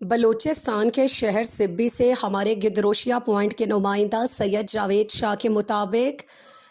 بلوچستان کے شہر سبی سے ہمارے گدروشیا پوائنٹ کے نمائندہ سید جاوید شاہ کے مطابق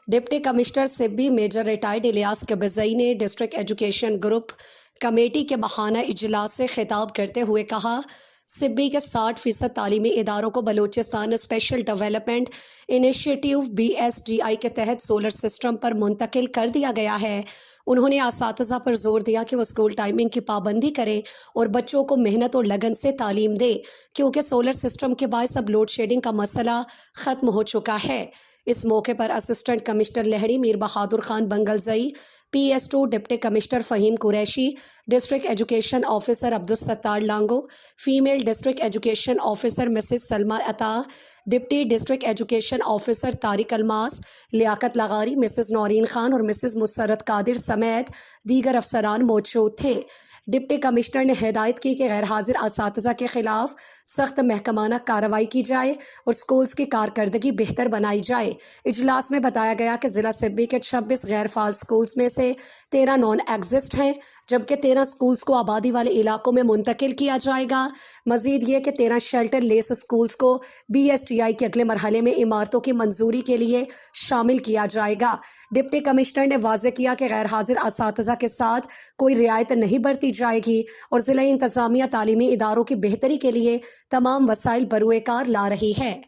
ڈپٹی کمشنر سبی میجر ریٹائرڈ الیاس قبزئی نے ڈسٹرکٹ ایجوکیشن گروپ کمیٹی کے ماہانہ اجلاس سے خطاب کرتے ہوئے کہا، سبی کے 60% تعلیمی اداروں کو Balochistan special development initiative BSDI کے تحت سولر سسٹم پر منتقل کر دیا گیا ہے۔ انہوں نے اساتذہ پر زور دیا کہ وہ اسکول ٹائمنگ کی پابندی کریں اور بچوں کو محنت اور لگن سے تعلیم دیں، کیونکہ سولر سسٹم کے باعث اب لوڈ شیڈنگ کا مسئلہ ختم ہو چکا ہے۔ اس موقع پر assistant commissioner Lehri Mir Bahadur Khan Bangulzai, PS2 deputy commissioner Fahim Qureshi, district education officer Abdul Sattar Lango, female district education officer Mrs Salma Ata, deputy district education officer Tariq Almas, Liaquat لغاری، مسز نورین خان اور مسز مسرت قادر سمیت دیگر افسران موجود تھے۔ ڈپٹی کمشنر نے ہدایت کی کہ غیر حاضر اساتذہ کے خلاف سخت محکمانہ کارروائی کی جائے اور سکولز کی کارکردگی بہتر بنائی جائے۔ اجلاس میں بتایا گیا کہ ضلع سبی کے 26 غیر فعال سکولز میں سے 13 نان ایگزسٹ ہیں، جبکہ 13 سکولز کو آبادی والے علاقوں میں منتقل کیا جائے گا۔ مزید یہ کہ 13 شیلٹر لیس سکولز کو BSDI کے اگلے مرحلے میں عمارتوں کی منظوری کے لیے شامل کیا جائے گا۔ ڈپٹی کمشنر نے واضح کیا کہ غیر حاضر اساتذہ کے ساتھ کوئی رعایت نہیں برتی جائے گی اور ضلعی انتظامیہ تعلیمی اداروں کی بہتری کے لیے تمام وسائل بروئے کار لا رہی ہے۔